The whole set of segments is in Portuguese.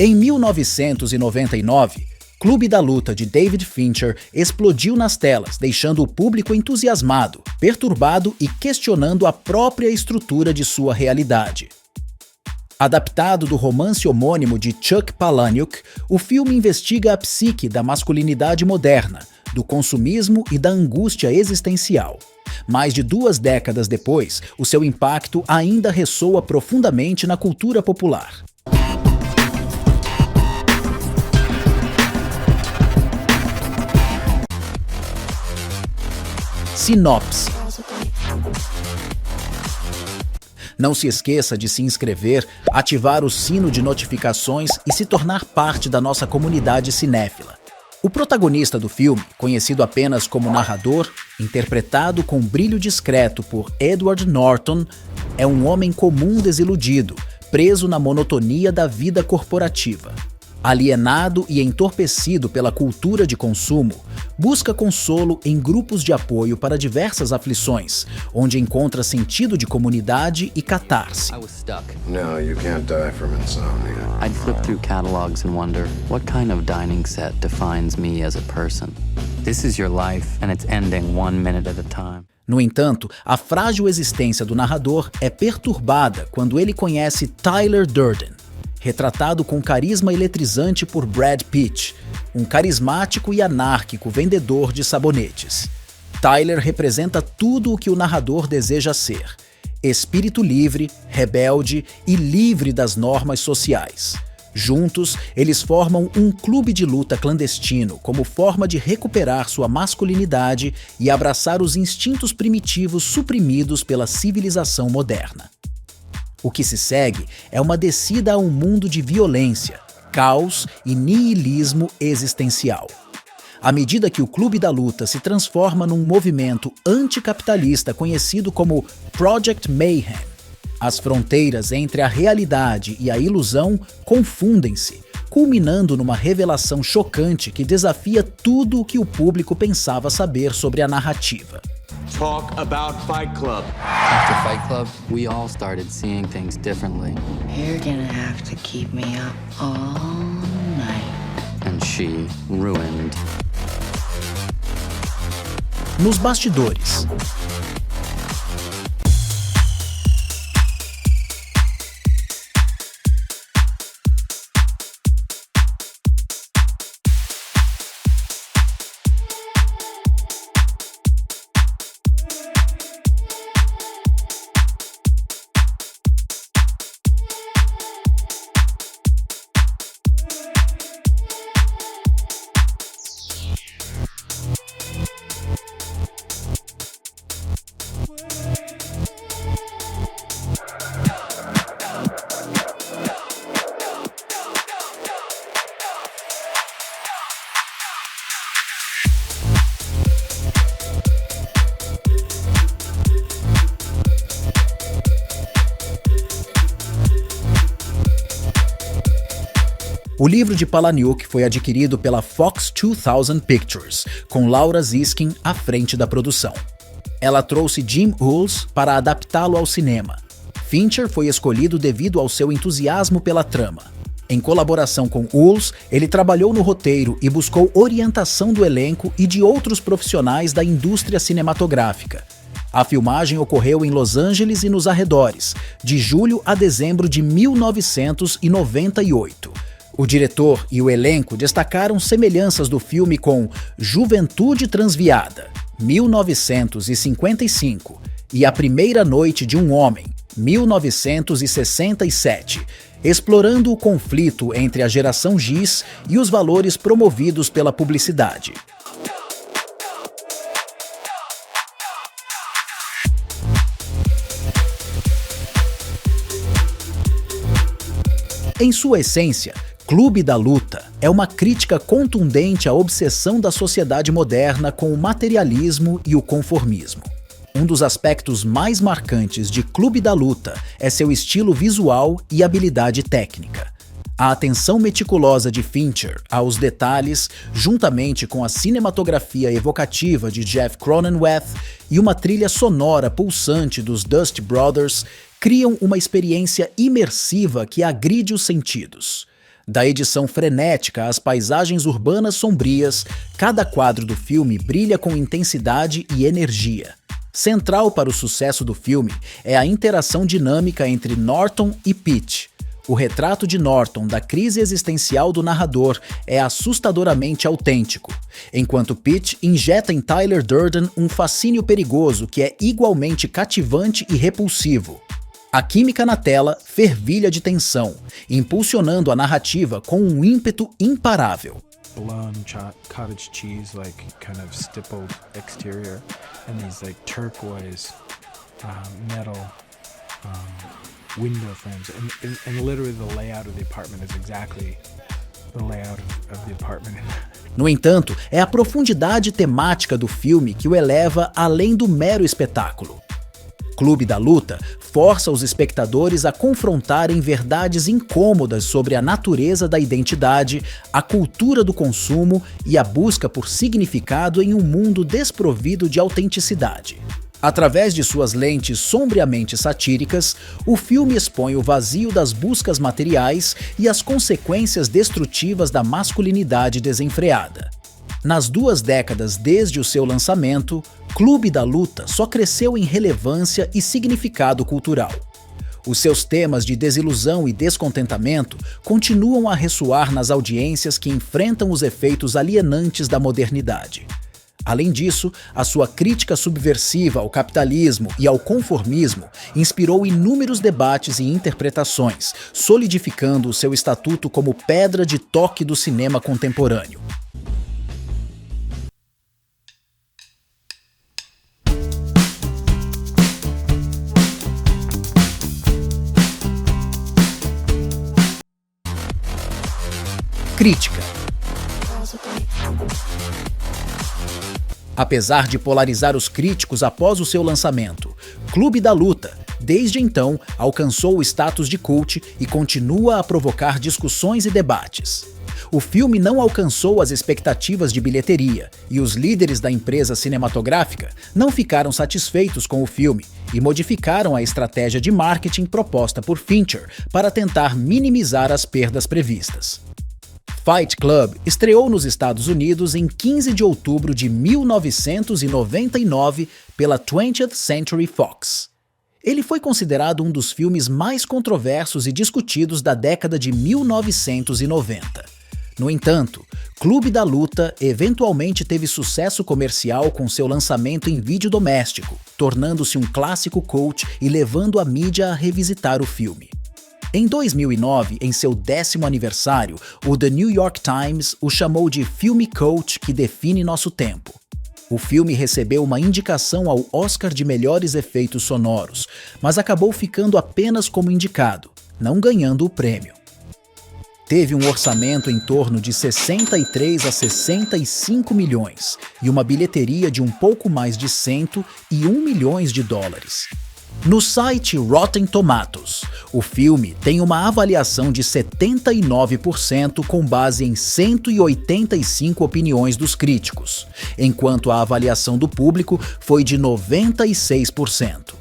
Em 1999, Clube da Luta de David Fincher explodiu nas telas, deixando o público entusiasmado, perturbado e questionando a própria estrutura de sua realidade. Adaptado do romance homônimo de Chuck Palahniuk, o filme investiga a psique da masculinidade moderna, do consumismo e da angústia existencial. Mais de 2 décadas depois, o seu impacto ainda ressoa profundamente na cultura popular. Sinopse. Não se esqueça de se inscrever, ativar o sino de notificações e se tornar parte da nossa comunidade cinéfila. O protagonista do filme, conhecido apenas como narrador, interpretado com brilho discreto por Edward Norton, é um homem comum desiludido, preso na monotonia da vida corporativa. Alienado e entorpecido pela cultura de consumo, busca consolo em grupos de apoio para diversas aflições, onde encontra sentido de comunidade e catarse. No, you can't die from insomnia. I'd flip through catalogs and wonder, what kind of dining set defines me as a person? This is your life, and it's ending 1 minute at a time. No entanto, a frágil existência do narrador é perturbada quando ele conhece Tyler Durden, retratado com carisma eletrizante por Brad Pitt, um carismático e anárquico vendedor de sabonetes. Tyler representa tudo o que o narrador deseja ser: espírito livre, rebelde e livre das normas sociais. Juntos, eles formam um clube de luta clandestino como forma de recuperar sua masculinidade e abraçar os instintos primitivos suprimidos pela civilização moderna. O que se segue é uma descida a um mundo de violência, caos e niilismo existencial. À medida que o Clube da Luta se transforma num movimento anticapitalista conhecido como Project Mayhem, as fronteiras entre a realidade e a ilusão confundem-se, culminando numa revelação chocante que desafia tudo o que o público pensava saber sobre a narrativa. Talk about Fight Club. After Fight Club, we all started seeing things differently. You're gonna have to keep me up all night. And she ruined. Nos bastidores. O livro de Palahniuk foi adquirido pela Fox 2000 Pictures, com Laura Ziskin à frente da produção. Ela trouxe Jim Uhls para adaptá-lo ao cinema. Fincher foi escolhido devido ao seu entusiasmo pela trama. Em colaboração com Uhls, ele trabalhou no roteiro e buscou orientação do elenco e de outros profissionais da indústria cinematográfica. A filmagem ocorreu em Los Angeles e nos arredores, de julho a dezembro de 1998. O diretor e o elenco destacaram semelhanças do filme com Juventude Transviada, 1955, e A Primeira Noite de um Homem, 1967, explorando o conflito entre a geração Giz e os valores promovidos pela publicidade. Em sua essência, Clube da Luta é uma crítica contundente à obsessão da sociedade moderna com o materialismo e o conformismo. Um dos aspectos mais marcantes de Clube da Luta é seu estilo visual e habilidade técnica. A atenção meticulosa de Fincher aos detalhes, juntamente com a cinematografia evocativa de Jeff Cronenweth e uma trilha sonora pulsante dos Dust Brothers, criam uma experiência imersiva que agride os sentidos. Da edição frenética às paisagens urbanas sombrias, cada quadro do filme brilha com intensidade e energia. Central para o sucesso do filme é a interação dinâmica entre Norton e Pitch. O retrato de Norton da crise existencial do narrador é assustadoramente autêntico, enquanto Pitch injeta em Tyler Durden um fascínio perigoso que é igualmente cativante e repulsivo. A química na tela fervilha de tensão, impulsionando a narrativa com um ímpeto imparável. Blown cottage cheese, like kind of stippled exterior, and these like turquoise metal window frames, and literally the layout of the apartment is exactly the layout of the apartment. No entanto, é a profundidade temática do filme que o eleva além do mero espetáculo. Clube da Luta força os espectadores a confrontarem verdades incômodas sobre a natureza da identidade, a cultura do consumo e a busca por significado em um mundo desprovido de autenticidade. Através de suas lentes sombriamente satíricas, o filme expõe o vazio das buscas materiais e as consequências destrutivas da masculinidade desenfreada. Nas 2 décadas desde o seu lançamento, Clube da Luta só cresceu em relevância e significado cultural. Os seus temas de desilusão e descontentamento continuam a ressoar nas audiências que enfrentam os efeitos alienantes da modernidade. Além disso, a sua crítica subversiva ao capitalismo e ao conformismo inspirou inúmeros debates e interpretações, solidificando o seu estatuto como pedra de toque do cinema contemporâneo. Crítica. Apesar de polarizar os críticos após o seu lançamento, Clube da Luta, desde então, alcançou o status de cult e continua a provocar discussões e debates. O filme não alcançou as expectativas de bilheteria, e os líderes da empresa cinematográfica não ficaram satisfeitos com o filme e modificaram a estratégia de marketing proposta por Fincher para tentar minimizar as perdas previstas. Fight Club estreou nos Estados Unidos em 15 de outubro de 1999 pela 20th Century Fox. Ele foi considerado um dos filmes mais controversos e discutidos da década de 1990. No entanto, Clube da Luta eventualmente teve sucesso comercial com seu lançamento em vídeo doméstico, tornando-se um clássico cult e levando a mídia a revisitar o filme. Em 2009, em seu 10º aniversário, o The New York Times o chamou de filme cult que define nosso tempo. O filme recebeu uma indicação ao Oscar de melhores efeitos sonoros, mas acabou ficando apenas como indicado, não ganhando o prêmio. Teve um orçamento em torno de 63 a 65 milhões e uma bilheteria de um pouco mais de 101 milhões de dólares. No site Rotten Tomatoes, o filme tem uma avaliação de 79% com base em 185 opiniões dos críticos, enquanto a avaliação do público foi de 96%.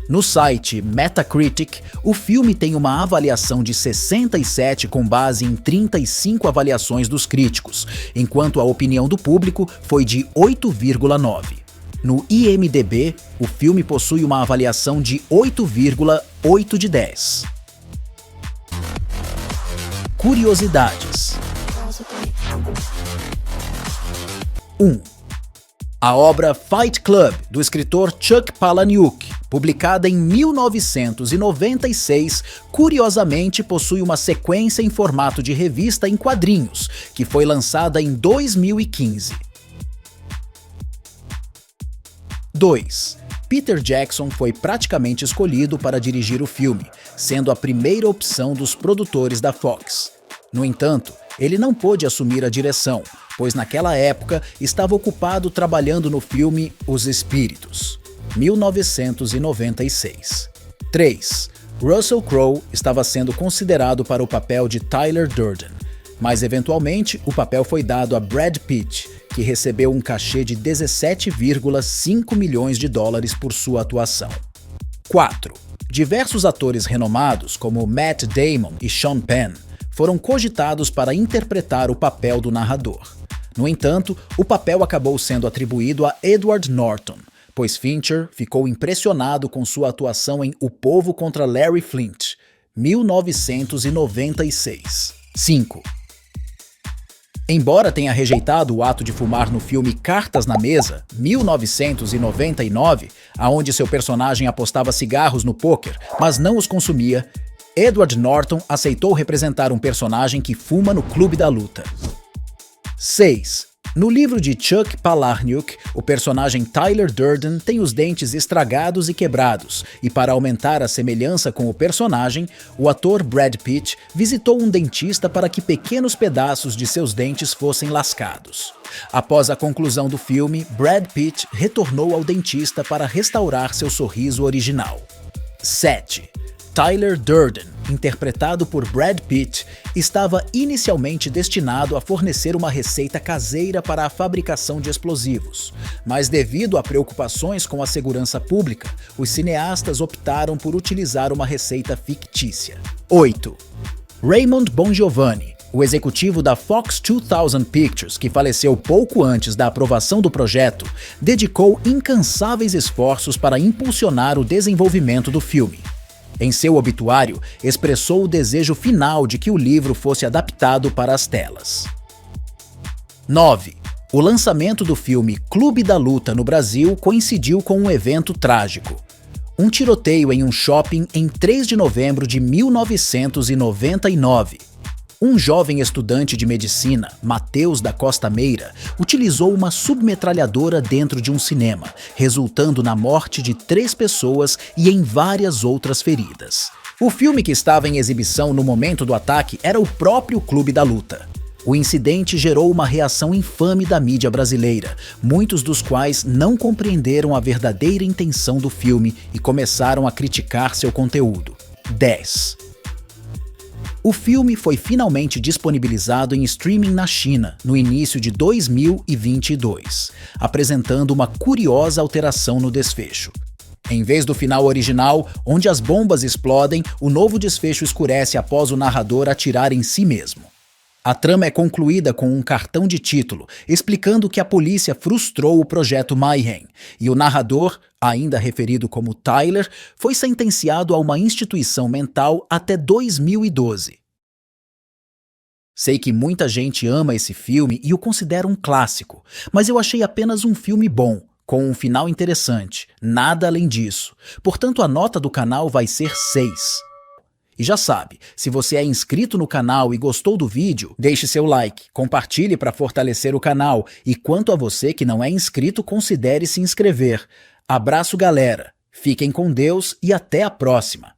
No site Metacritic, o filme tem uma avaliação de 67 com base em 35 avaliações dos críticos, enquanto a opinião do público foi de 8,9. No IMDb, o filme possui uma avaliação de 8,8 de 10. Curiosidades. 1. A obra Fight Club, do escritor Chuck Palahniuk, publicada em 1996, curiosamente possui uma sequência em formato de revista em quadrinhos, que foi lançada em 2015. 2. Peter Jackson foi praticamente escolhido para dirigir o filme, sendo a primeira opção dos produtores da Fox. No entanto, ele não pôde assumir a direção, pois naquela época estava ocupado trabalhando no filme Os Espíritos, 1996. 3. Russell Crowe estava sendo considerado para o papel de Tyler Durden, mas eventualmente o papel foi dado a Brad Pitt, que recebeu um cachê de 17,5 milhões de dólares por sua atuação. 4. Diversos atores renomados, como Matt Damon e Sean Penn, foram cogitados para interpretar o papel do narrador. No entanto, o papel acabou sendo atribuído a Edward Norton, pois Fincher ficou impressionado com sua atuação em O Povo contra Larry Flynt, 1996. 5. Embora tenha rejeitado o ato de fumar no filme Cartas na Mesa, 1999, aonde seu personagem apostava cigarros no pôquer, mas não os consumia, Edward Norton aceitou representar um personagem que fuma no Clube da Luta. 6. No livro de Chuck Palahniuk, o personagem Tyler Durden tem os dentes estragados e quebrados, e para aumentar a semelhança com o personagem, o ator Brad Pitt visitou um dentista para que pequenos pedaços de seus dentes fossem lascados. Após a conclusão do filme, Brad Pitt retornou ao dentista para restaurar seu sorriso original. 7. Tyler Durden, interpretado por Brad Pitt, estava inicialmente destinado a fornecer uma receita caseira para a fabricação de explosivos, mas devido a preocupações com a segurança pública, os cineastas optaram por utilizar uma receita fictícia. 8. Raymond Bongiovanni, o executivo da Fox 2000 Pictures, que faleceu pouco antes da aprovação do projeto, dedicou incansáveis esforços para impulsionar o desenvolvimento do filme. Em seu obituário, expressou o desejo final de que o livro fosse adaptado para as telas. 9. O lançamento do filme Clube da Luta no Brasil coincidiu com um evento trágico. Um tiroteio em um shopping em 3 de novembro de 1999. Um jovem estudante de medicina, Matheus da Costa Meira, utilizou uma submetralhadora dentro de um cinema, resultando na morte de 3 pessoas e em várias outras feridas. O filme que estava em exibição no momento do ataque era o próprio Clube da Luta. O incidente gerou uma reação infame da mídia brasileira, muitos dos quais não compreenderam a verdadeira intenção do filme e começaram a criticar seu conteúdo. 10. O filme foi finalmente disponibilizado em streaming na China no início de 2022, apresentando uma curiosa alteração no desfecho. Em vez do final original, onde as bombas explodem, o novo desfecho escurece após o narrador atirar em si mesmo. A trama é concluída com um cartão de título, explicando que a polícia frustrou o projeto Mayhem, e o narrador, ainda referido como Tyler, foi sentenciado a uma instituição mental até 2012. Sei que muita gente ama esse filme e o considera um clássico, mas eu achei apenas um filme bom, com um final interessante, nada além disso. Portanto, a nota do canal vai ser 6. E já sabe, se você é inscrito no canal e gostou do vídeo, deixe seu like, compartilhe para fortalecer o canal e quanto a você que não é inscrito, considere se inscrever. Abraço, galera, fiquem com Deus e até a próxima!